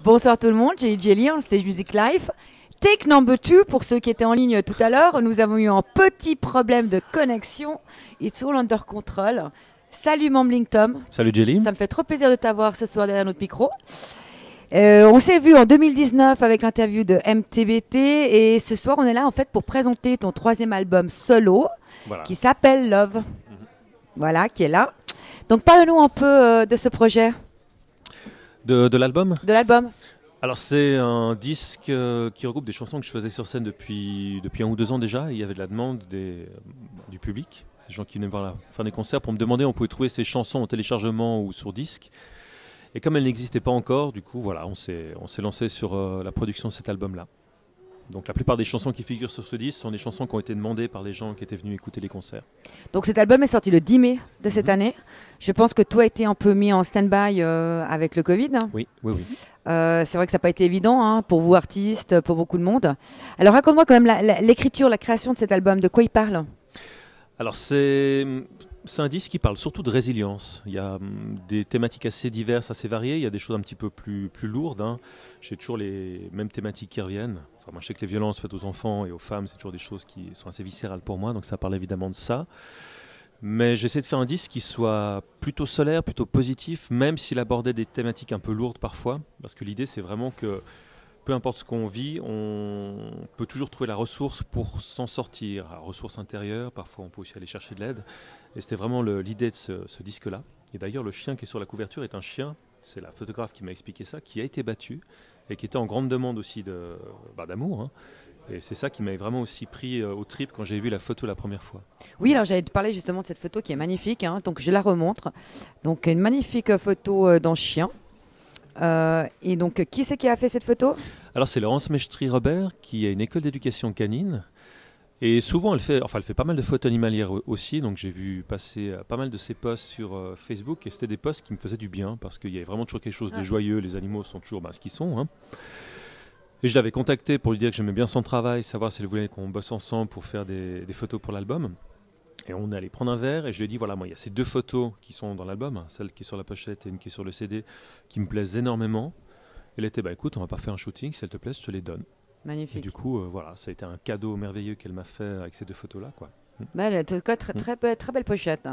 Bonsoir tout le monde, j'ai Jelly en Stage Music Live. Take number 2 pour ceux qui étaient en ligne tout à l'heure. Nous avons eu un petit problème de connexion. It's all under control. Salut Mumbling Tom. Salut Jelly. Ça me fait trop plaisir de t'avoir ce soir derrière notre micro. On s'est vu en 2019 avec l'interview de MTBT et ce soir on est là en fait pour présenter ton 3e album solo qui s'appelle Love. Voilà, qui est là. Donc parle-nous un peu de ce projet. De l'album ? De l'album. Alors c'est un disque qui regroupe des chansons que je faisais sur scène depuis 1 ou 2 ans déjà. Il y avait de la demande du public, des gens qui venaient voir faire des concerts pour me demander où on pouvait trouver ces chansons en téléchargement ou sur disque. Et comme elles n'existaient pas encore, du coup voilà, on s'est lancé sur la production de cet album-là. Donc la plupart des chansons qui figurent sur ce disque sont des chansons qui ont été demandées par les gens qui étaient venus écouter les concerts. Donc cet album est sorti le 10 mai de cette année. Je pense que tout a été un peu mis en stand-by avec le Covid. Hein. Oui. C'est vrai que ça n'a pas été évident pour vous artistes, pour beaucoup de monde. Alors raconte-moi quand même l'écriture, la création de cet album, de quoi il parle ? Alors c'est un disque qui parle surtout de résilience. Il y a des thématiques assez diverses, assez variées. Il y a des choses un petit peu plus lourdes. Hein. J'ai toujours les mêmes thématiques qui reviennent. Enfin, moi, je sais que les violences faites aux enfants et aux femmes, c'est toujours des choses qui sont assez viscérales pour moi. Donc ça parle évidemment de ça. Mais j'essaie de faire un disque qui soit plutôt solaire, plutôt positif, même s'il abordait des thématiques un peu lourdes parfois. Parce que l'idée, c'est vraiment que peu importe ce qu'on vit, on peut toujours trouver la ressource pour s'en sortir. La ressource intérieure, parfois on peut aussi aller chercher de l'aide. Et c'était vraiment l'idée de ce disque-là. Et d'ailleurs, le chien qui est sur la couverture est un chien, c'est la photographe qui m'a expliqué ça, qui a été battu et qui était en grande demande aussi d'amour. Hein. Et c'est ça qui m'avait vraiment aussi pris au trip quand j'ai vu la photo la première fois. Oui, alors j'allais te parler justement de cette photo qui est magnifique. Hein, donc je la remontre. Donc une magnifique photo d'un chien. Et donc, qui c'est qui a fait cette photo ? Alors, c'est Laurence Mestry-Robert qui a une école d'éducation canine. Et souvent, elle fait pas mal de photos animalières aussi. Donc, j'ai vu passer pas mal de ses posts sur Facebook. Et c'était des posts qui me faisaient du bien parce qu'il y avait vraiment toujours quelque chose de joyeux. Les animaux sont toujours ce qu'ils sont. Hein. Et je l'avais contacté pour lui dire que j'aimais bien son travail, savoir si elle voulait qu'on bosse ensemble pour faire des photos pour l'album. Et on est allé prendre un verre et je lui ai dit, voilà, moi, il y a ces 2 photos qui sont dans l'album, celle qui est sur la pochette et une qui est sur le CD, qui me plaisent énormément. Elle était, écoute, on va pas faire un shooting, si elle te plaît, je te les donne. Magnifique. Et du coup, voilà, ça a été un cadeau merveilleux qu'elle m'a fait avec ces 2 photos-là, quoi. En tout cas, très belle pochette.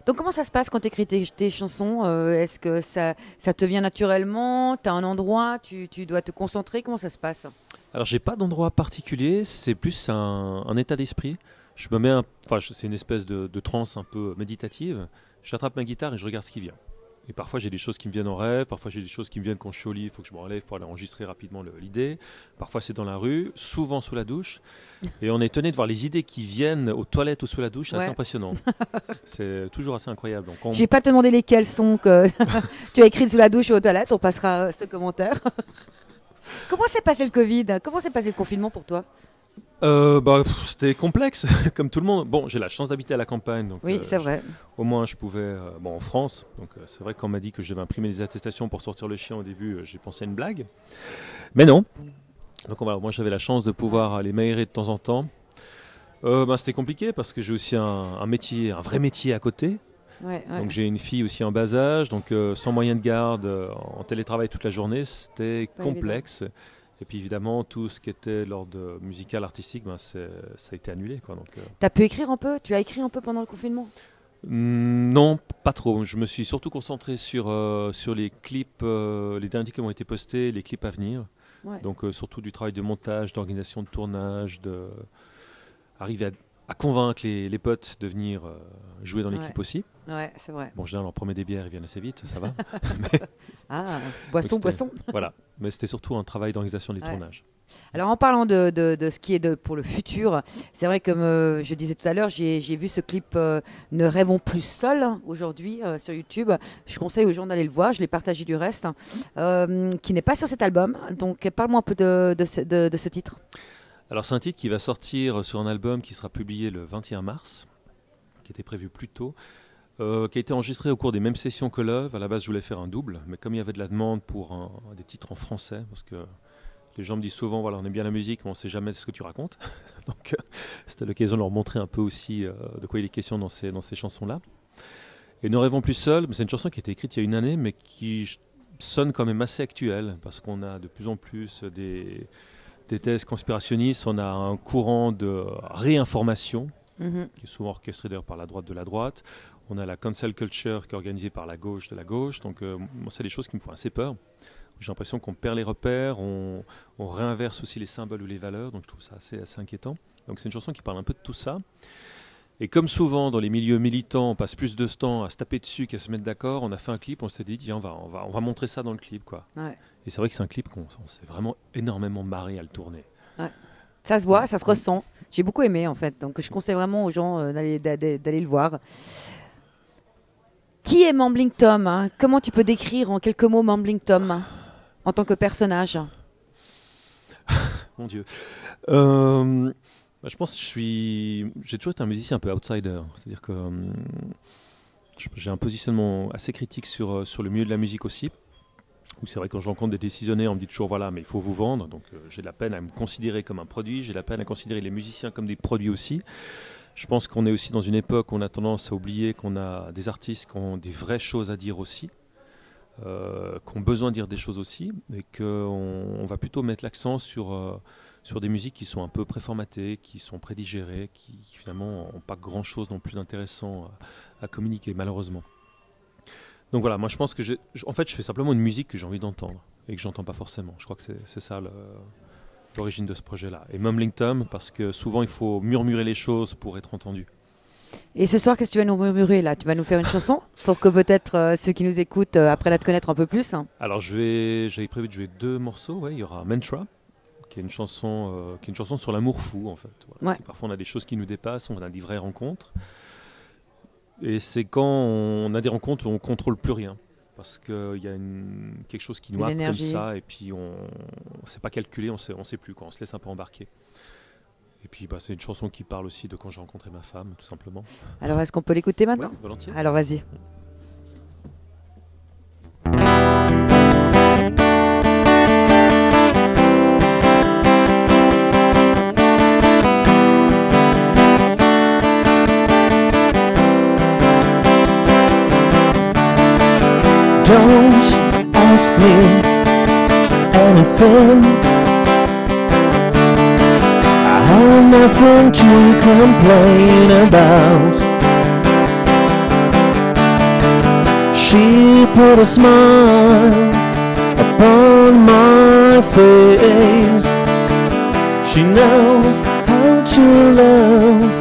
Donc, comment ça se passe quand tu écris tes chansons ? Est-ce que ça te vient naturellement ? Tu as un endroit ? Tu dois te concentrer ? Comment ça se passe ? Alors, j'ai pas d'endroit particulier, c'est plus un état d'esprit. Je me mets, c'est une espèce de transe un peu méditative. J'attrape ma guitare et je regarde ce qui vient. Et parfois j'ai des choses qui me viennent en rêve, parfois j'ai des choses qui me viennent quand je suis au lit, il faut que je me relève pour aller enregistrer rapidement l'idée. Parfois c'est dans la rue, souvent sous la douche. Et on est étonné de voir les idées qui viennent aux toilettes ou sous la douche, c'est assez impressionnant. C'est toujours assez incroyable. Donc, je vais pas te demander lesquels sont que tu as écrits sous la douche ou aux toilettes, on passera ce commentaire. Comment s'est passé le Covid ? Comment s'est passé le confinement pour toi ? C'était complexe, comme tout le monde. Bon, j'ai la chance d'habiter à la campagne, donc oui, c'est vrai. Au moins, je pouvais, en France. Donc, c'est vrai que quand on m'a dit que je devais imprimer des attestations pour sortir le chien au début, j'ai pensé à une blague, mais non. Donc voilà, moi, j'avais la chance de pouvoir aller m'aérer de temps en temps. C'était compliqué parce que j'ai aussi un métier, un vrai métier à côté. Ouais. Donc j'ai une fille aussi en bas âge, donc sans moyen de garde, en télétravail toute la journée, c'était complexe. Évident. Et puis évidemment, tout ce qui était l'ordre musical, artistique, ça a été annulé. Tu as pu écrire un peu ? Tu as écrit un peu pendant le confinement ? Non, pas trop. Je me suis surtout concentré sur les clips, les derniers qui ont été postés, les clips à venir. Ouais. Donc surtout du travail de montage, d'organisation de tournage, arriver à convaincre les potes de venir jouer dans les clips aussi. Ouais, c'est vrai. Bon, je leur promets des bières, ils viennent assez vite, ça va. Boisson. Voilà, mais c'était surtout un travail d'organisation des tournages. Alors en parlant de ce qui est pour le futur, c'est vrai que je disais tout à l'heure, j'ai vu ce clip Ne rêvons plus seuls aujourd'hui sur YouTube. Je conseille aux gens d'aller le voir, je l'ai partagé du reste, qui n'est pas sur cet album. Donc parle-moi un peu de ce titre. Alors c'est un titre qui va sortir sur un album qui sera publié le 21 mars, qui était prévu plus tôt, qui a été enregistré au cours des mêmes sessions que Love. À la base je voulais faire un double, mais comme il y avait de la demande pour des titres en français, parce que les gens me disent souvent, voilà, on aime bien la musique, mais on ne sait jamais ce que tu racontes. Donc c'était l'occasion de leur montrer un peu aussi de quoi il est question dans ces chansons-là. Et Ne rêvons plus seuls, c'est une chanson qui a été écrite il y a 1 année, mais qui sonne quand même assez actuel, parce qu'on a de plus en plus des thèses conspirationnistes, on a un courant de réinformation, qui est souvent orchestré d'ailleurs par la droite de la droite. On a la cancel culture qui est organisée par la gauche de la gauche. Donc, c'est des choses qui me font assez peur. J'ai l'impression qu'on perd les repères, on réinverse aussi les symboles ou les valeurs. Donc, je trouve ça assez inquiétant. Donc, c'est une chanson qui parle un peu de tout ça. Et comme souvent dans les milieux militants, on passe plus de temps à se taper dessus qu'à se mettre d'accord. On a fait un clip, on s'est dit, tiens, on va montrer ça dans le clip, quoi. Ouais. Et c'est vrai que c'est un clip qu'on s'est vraiment énormément marré à le tourner. Ouais. Ça se voit, ça se ressent. J'ai beaucoup aimé, en fait. Donc, je conseille vraiment aux gens d'aller le voir. Qui est Mumbling Tom, hein? Comment tu peux décrire en quelques mots Mumbling Tom en tant que personnage? Mon Dieu. Je pense que j'ai toujours été un musicien un peu outsider. C'est-à-dire que j'ai un positionnement assez critique sur le milieu de la musique aussi. Où c'est vrai que quand je rencontre des décisionnaires, on me dit toujours voilà, mais il faut vous vendre. Donc j'ai de la peine à me considérer comme un produit, j'ai de la peine à considérer les musiciens comme des produits aussi. Je pense qu'on est aussi dans une époque où on a tendance à oublier qu'on a des artistes qui ont des vraies choses à dire aussi, qui ont besoin de dire des choses aussi, et qu'on va plutôt mettre l'accent sur des musiques qui sont un peu préformatées, qui sont prédigérées, qui finalement n'ont pas grand-chose non plus d'intéressant à communiquer, malheureusement. Donc voilà, moi je pense que en fait je fais simplement une musique que j'ai envie d'entendre et que j'entends pas forcément. Je crois que c'est ça l'origine de ce projet-là. Et Mumbling Tom, parce que souvent il faut murmurer les choses pour être entendu. Et ce soir, qu'est-ce que tu vas nous murmurer là? Tu vas nous faire une chanson pour que peut-être ceux qui nous écoutent apprennent à te connaître un peu plus. Alors j'avais prévu de jouer 2 morceaux. Ouais, il y aura Mantra, qui est une chanson sur l'amour fou en fait. Voilà. Ouais. Parfois on a des choses qui nous dépassent, on a des vraies rencontres. Et c'est quand on a des rencontres où on ne contrôle plus rien. Parce qu'il y a quelque chose qui nous happe comme ça, et puis on ne sait pas calculer, on sait plus, quand on se laisse un peu embarquer. Et puis c'est une chanson qui parle aussi de quand j'ai rencontré ma femme, tout simplement. Alors est-ce qu'on peut l'écouter maintenant? Oui, volontiers. Alors vas-y. Don't ask me anything. I have nothing to complain about. She put a smile upon my face. She knows how to love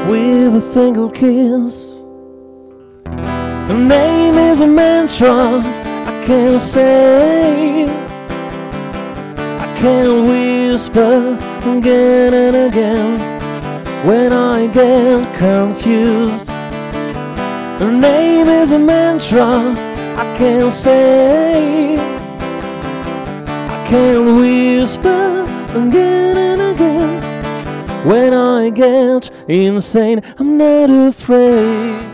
with a single kiss. Her name is a mantra I can't say. I can't whisper again and again when I get confused. Her name is a mantra I can't say. I can't whisper again and again when I get insane. I'm not afraid.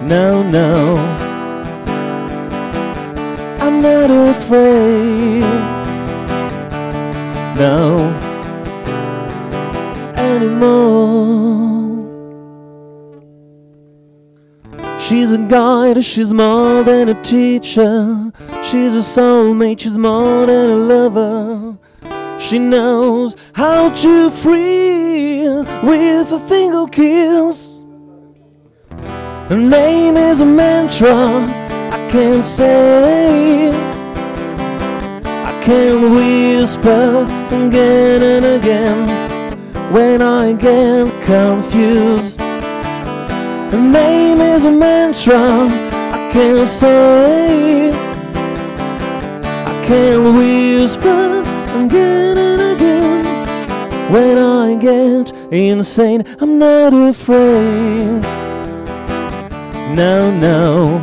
No, no, I'm not afraid. No, anymore. She's a guide, she's more than a teacher. She's a soulmate, she's more than a lover. She knows how to free with a single kiss. Her name is a mantra I can't say. I can't whisper again and again when I get confused. Her name is a mantra I can't say. I can't whisper again and again when I get insane. I'm not afraid. No, no,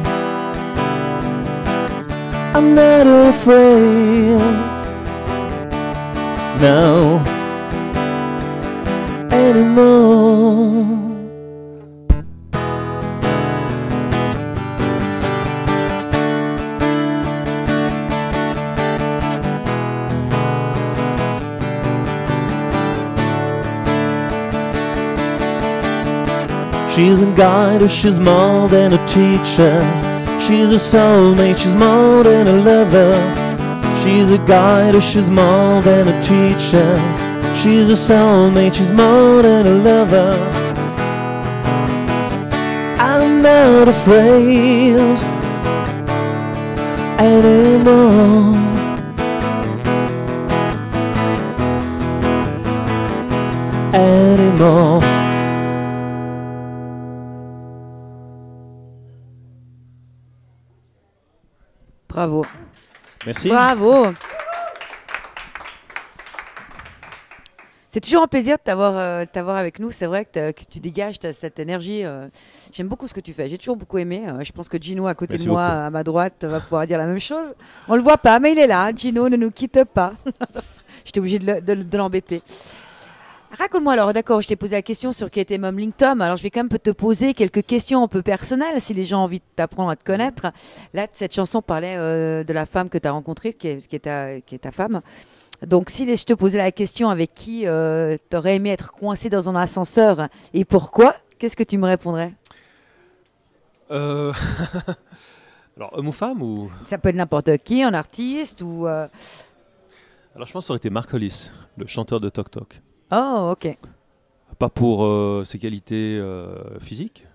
I'm not afraid. No, anymore. She's a guide, she's more than a teacher. She's a soulmate, she's more than a lover. She's a guide, she's more than a teacher. She's a soulmate, she's more than a lover. I'm not afraid anymore. Anymore. Bravo. Merci. Bravo. C'est toujours un plaisir de t'avoir avec nous. C'est vrai que tu dégages cette énergie. J'aime beaucoup ce que tu fais. J'ai toujours beaucoup aimé. Je pense que Gino, à côté Merci de moi, beaucoup. à ma droite, va pouvoir dire la même chose. On le voit pas, mais il est là. Gino ne nous quitte pas. J'étais obligée de l'embêter. Raconte-moi alors, d'accord, je t'ai posé la question sur qui était Mom Tom. Alors je vais quand même te poser quelques questions un peu personnelles si les gens ont envie de t'apprendre à te connaître. Là, cette chanson parlait de la femme que tu as rencontrée, qui est ta femme. Donc si je te posais la question avec qui tu aurais aimé être coincé dans un ascenseur et pourquoi, qu'est-ce que tu me répondrais? Alors, homme ou femme ou... Ça peut être n'importe qui, un artiste ou... Alors, je pense que ça aurait été Mark Hollis, le chanteur de Tok Tok. Oh, ok. Pas pour ses qualités physiques.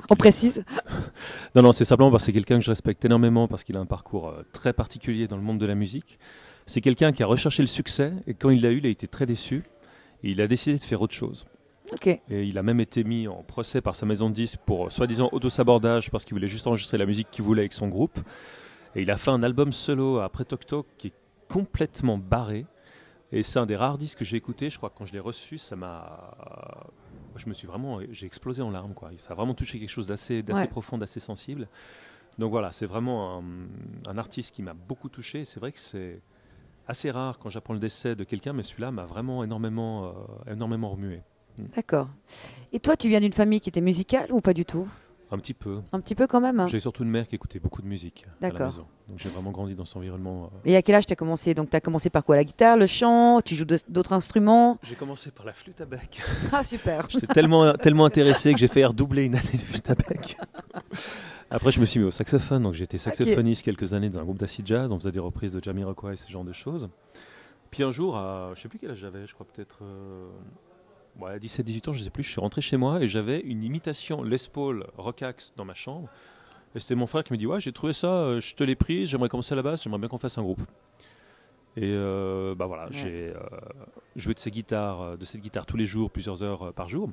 On précise. Non, c'est simplement parce que c'est quelqu'un que je respecte énormément parce qu'il a un parcours très particulier dans le monde de la musique. C'est quelqu'un qui a recherché le succès et quand il l'a eu, il a été très déçu et il a décidé de faire autre chose. Ok. Et il a même été mis en procès par sa maison de disques pour soi-disant auto-sabordage parce qu'il voulait juste enregistrer la musique qu'il voulait avec son groupe. Et il a fait un album solo après Tok Tok qui est complètement barré. Et c'est un des rares disques que j'ai écouté. Je crois que quand je l'ai reçu, j'ai explosé en larmes, quoi. Ça a vraiment touché quelque chose d'assez profond, d'assez sensible. Donc voilà, c'est vraiment un artiste qui m'a beaucoup touché. C'est vrai que c'est assez rare quand j'apprends le décès de quelqu'un, mais celui-là m'a vraiment énormément remué. D'accord. Et toi, tu viens d'une famille qui était musicale ou pas du tout? Un petit peu. Un petit peu quand même, hein. J'ai surtout une mère qui écoutait beaucoup de musique à la D'accord. maison. Donc j'ai vraiment grandi dans cet environnement. Et à quel âge tu as commencé? Donc tu as commencé par quoi? La guitare, le chant? Tu joues d'autres instruments? J'ai commencé par la flûte à bec. Ah, super. J'étais tellement intéressé que j'ai fait redoubler une année de flûte à bec. Après, je me suis mis au saxophone. Donc j'ai été saxophoniste quelques années dans un groupe d'acid jazz. On faisait des reprises de Jamiroquai et ce genre de choses. Puis un jour, je ne sais plus quel âge j'avais, je crois peut-être... à 17-18 ans, je ne sais plus, je suis rentré chez moi et j'avais une imitation Les Paul Rockax dans ma chambre. Et c'était mon frère qui me dit « Ouais, j'ai trouvé ça, je te l'ai prise, j'aimerais commencer à la basse, j'aimerais bien qu'on fasse un groupe. » Et j'ai joué de cette guitare tous les jours, plusieurs heures par jour.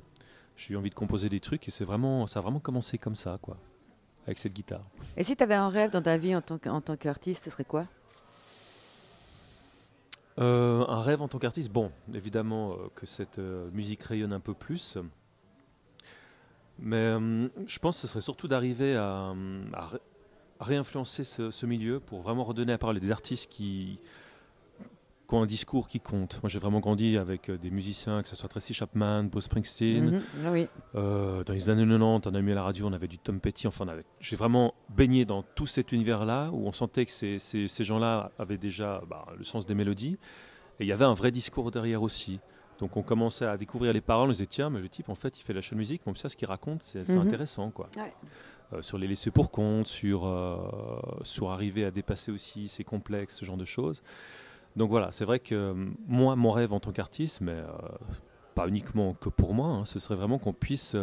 J'ai eu envie de composer des trucs et ça a vraiment commencé comme ça, quoi, avec cette guitare. Et si tu avais un rêve dans ta vie en tant qu'artiste, ce serait quoi? Un rêve en tant qu'artiste, bon, évidemment que cette musique rayonne un peu plus, mais je pense que ce serait surtout d'arriver à réinfluencer ce milieu pour vraiment redonner la parole à des artistes qui ont un discours qui compte. Moi, j'ai vraiment grandi avec des musiciens, que ce soit Tracy Chapman, Bruce Springsteen. Oui. Dans les années 90, on a mis à la radio, on avait du Tom Petty. Enfin, j'ai vraiment baigné dans tout cet univers-là où on sentait que ces gens-là avaient déjà le sens des mélodies. Et il y avait un vrai discours derrière aussi. Donc on commençait à découvrir les paroles, on se disait tiens, mais le type en fait il fait la musique, donc ça ce qu'il raconte c'est intéressant, quoi. Ouais. Sur les laissés pour compte, sur arriver à dépasser aussi ses complexes, ce genre de choses. Donc voilà, c'est vrai que moi, mon rêve en tant qu'artiste, mais pas uniquement que pour moi, hein, ce serait vraiment qu'on puisse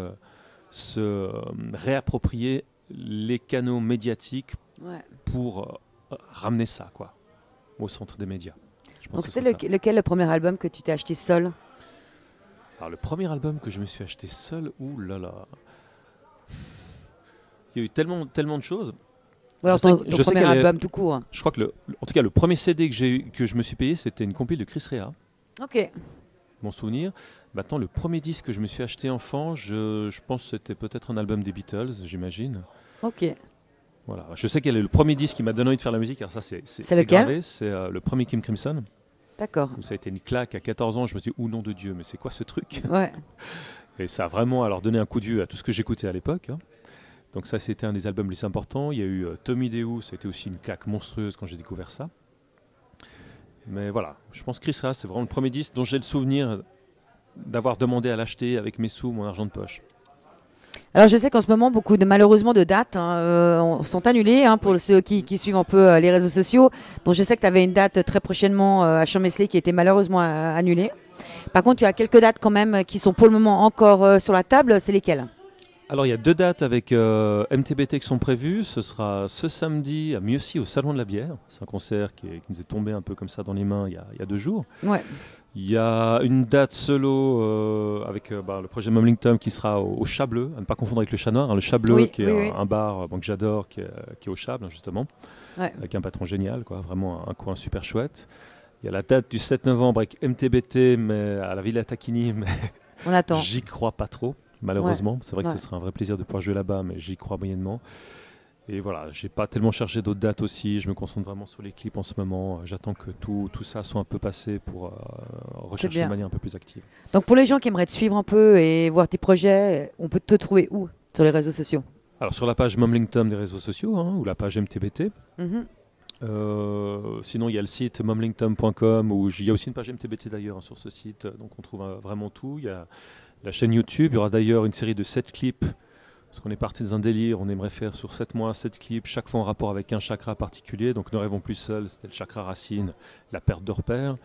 se réapproprier les canaux médiatiques pour ramener ça, quoi, au centre des médias. Donc c'était lequel le premier album que tu t'es acheté seul? Alors le premier album que je me suis acheté seul, ouh là là, il y a eu tellement de choses. Ou alors ton premier album tout court? Je crois que en tout cas le premier CD que je me suis payé, c'était une compile de Chris Rea. Ok. Mon souvenir. Maintenant, le premier disque que je me suis acheté enfant, je pense que c'était peut-être un album des Beatles, j'imagine. Ok. Voilà. Je sais quel est le premier disque qui m'a donné envie de faire la musique. Alors ça, c'est lequel? gravé. C'est le premier King Crimson. D'accord. Ça a été une claque à 14 ans. Je me suis dit, oh nom de Dieu, mais c'est quoi ce truc? Ouais. Et ça a vraiment alors donné un coup de vieux à tout ce que j'écoutais à l'époque. Hein. Donc ça, c'était un des albums les plus importants. Il y a eu Tommy Deus, c'était aussi une claque monstrueuse quand j'ai découvert ça. Mais voilà, je pense que Chris Rea, c'est vraiment le premier disque dont j'ai le souvenir d'avoir demandé à l'acheter avec mes sous, mon argent de poche. Alors je sais qu'en ce moment, beaucoup malheureusement de dates sont annulées pour ceux qui suivent un peu les réseaux sociaux. Donc je sais que tu avais une date très prochainement à Champ-Mesley qui était malheureusement annulée. Par contre, tu as quelques dates quand même qui sont pour le moment encore sur la table. C'est lesquelles? Alors il y a 2 dates avec MTBT qui sont prévues. Ce sera ce samedi à Mieuxy au Salon de la Bière. C'est un concert qui nous est tombé un peu comme ça dans les mains il y a 2 jours. Ouais. Il y a une date solo avec le projet Mumbling Tom qui sera au Chat Bleu, à ne pas confondre avec le Chat Noir. Le Chat Bleu qui est un bar que j'adore, qui est au Chat justement, avec un patron génial, vraiment un coin super chouette. Il y a la date du 7 novembre avec MTBT mais à la Villa Tacchini, mais on attend. J'y crois pas trop, malheureusement. C'est vrai que ce serait un vrai plaisir de pouvoir jouer là-bas, mais j'y crois moyennement. Et voilà, j'ai pas tellement cherché d'autres dates aussi. Je me concentre vraiment sur les clips en ce moment. J'attends que tout ça soit un peu passé pour rechercher de manière un peu plus active. Donc pour les gens qui aimeraient te suivre un peu et voir tes projets, on peut te trouver où sur les réseaux sociaux? Alors sur la page Mumbling Tom des réseaux sociaux ou la page MTBT. Sinon il y a le site mumblingtom.com où il y a aussi une page MTBT d'ailleurs sur ce site. Donc on trouve vraiment tout. Il y a la chaîne YouTube. Il y aura d'ailleurs une série de 7 clips. Parce qu'on est parti dans un délire, on aimerait faire sur 7 mois, 7 clips, chaque fois en rapport avec un chakra particulier. Donc Ne rêvons plus seuls, c'était le chakra racine, la perte de repères.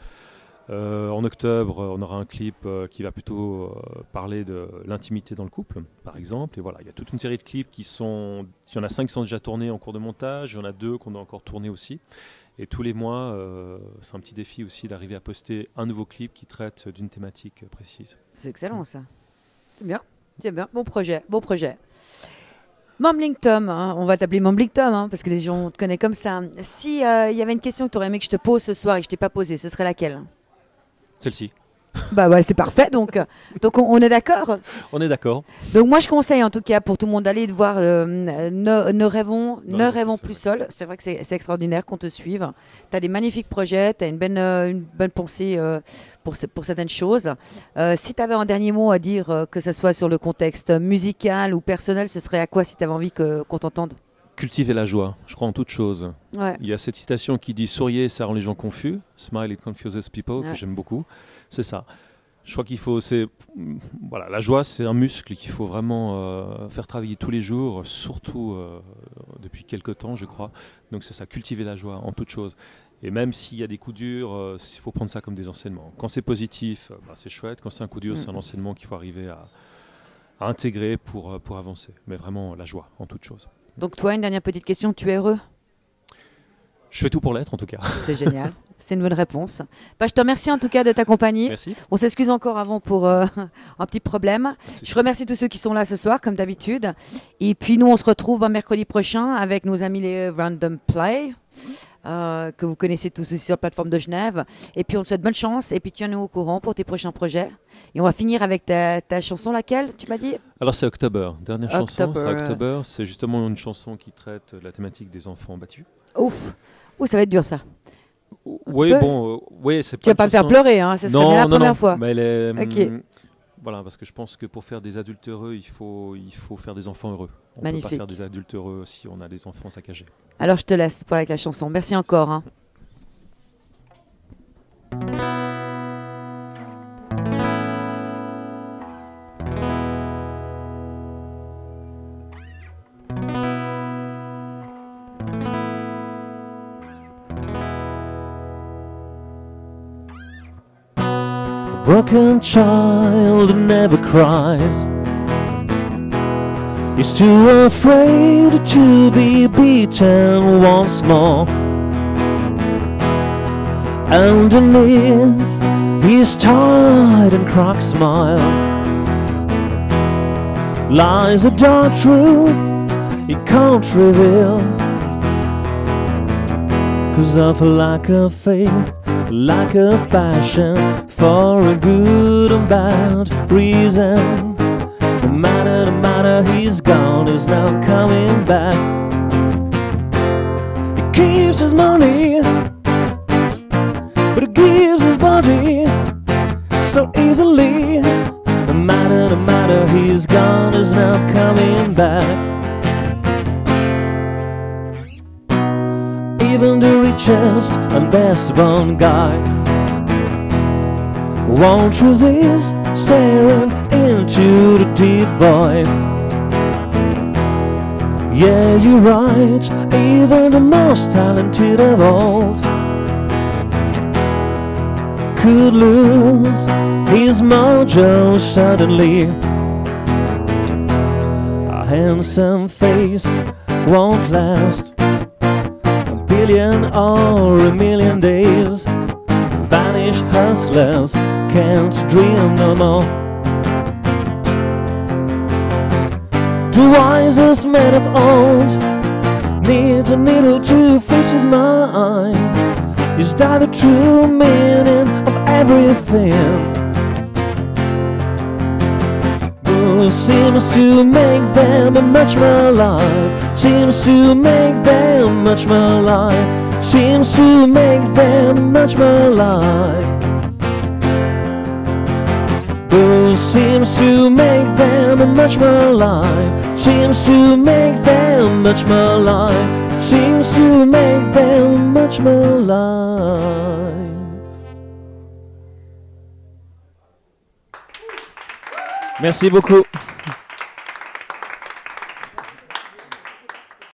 En octobre, on aura un clip qui va plutôt parler de l'intimité dans le couple, par exemple. Et voilà, il y a toute une série de clips il y en a 5 qui sont déjà tournés en cours de montage, il y en a 2 qu'on doit encore tourner aussi. Et tous les mois, c'est un petit défi aussi d'arriver à poster un nouveau clip qui traite d'une thématique précise. C'est excellent ça. C'est bien, bon projet. Mumbling Tom, on va t'appeler Mumbling Tom parce que les gens te connaissent comme ça. Si il y avait une question que tu aurais aimé que je te pose ce soir et que je t'ai pas posée, ce serait laquelle? Celle-ci. Bah ouais, c'est parfait. Donc on est d'accord. On est d'accord. Donc moi je conseille en tout cas pour tout le monde d'aller te voir Ne rêvons plus seuls. C'est vrai que c'est extraordinaire qu'on te suive. Tu as des magnifiques projets, tu as une bonne pensée pour certaines choses. Si tu avais un dernier mot à dire, que ce soit sur le contexte musical ou personnel, ce serait à quoi si tu avais envie qu'on t'entende? Cultiver la joie, je crois en toute chose. Ouais. Il y a cette citation qui dit « Souriez, ça rend les gens confus ». « Smile, it confuses people », que j'aime beaucoup. C'est ça. Je crois qu'il faut... Voilà, la joie, c'est un muscle qu'il faut vraiment faire travailler tous les jours, surtout depuis quelques temps, je crois. Donc c'est ça, cultiver la joie en toute chose. Et même s'il y a des coups durs, il faut prendre ça comme des enseignements. Quand c'est positif, c'est chouette. Quand c'est un coup dur, c'est un enseignement qu'il faut arriver à intégrer pour avancer. Mais vraiment, la joie en toute chose. Donc toi, une dernière petite question, tu es heureux? Je fais tout pour l'être en tout cas. C'est génial, c'est une bonne réponse. Je te remercie en tout cas de t'accompagner. Merci. On s'excuse encore avant pour un petit problème. Je remercie tous ceux qui sont là ce soir, comme d'habitude. Et puis nous, on se retrouve mercredi prochain avec nos amis les Random Play, que vous connaissez tous aussi sur la plateforme de Genève. Et puis on te souhaite bonne chance et puis tiens-nous au courant pour tes prochains projets. Et on va finir avec ta chanson, laquelle tu m'as dit? Alors c'est October, dernière chanson, c'est October. C'est justement une chanson qui traite de la thématique des enfants battus. Ouf, ça va être dur ça. Oui, c'est pas. Tu vas pas me faire pleurer, ce serait bien la première fois. Mais ok. Voilà, parce que je pense que pour faire des adultes heureux, il faut faire des enfants heureux. On Magnifique. peut pas faire des adultes heureux si on a des enfants saccagés. Alors je te laisse pour avec la chanson. Merci encore. Broken child never cries. He's too afraid to be beaten once more. Underneath his tired and cracked smile lies a dark truth he can't reveal, 'cause of a lack of faith, lack of passion, for a good and bad reason. No matter, he's gone, he's not coming back. He keeps his money, but he gives his body so easily. No matter, he's gone, he's not coming back. Even the richest and best born guy won't resist staring into the deep void. Yeah, you're right, even the most talented of old could lose his mojo suddenly. A handsome face won't last a billion or a million days. Vanished hustlers can't dream no more. The wisest man of old needs a needle to fix his mind. Is that the true meaning of everything? Who seems to make them much more alive? Seems to make them much more alive. Seems to make them much more alive. Who seems to make them much more alive? Seems to make them much more alive. Seems to make them much more alive. Merci beaucoup.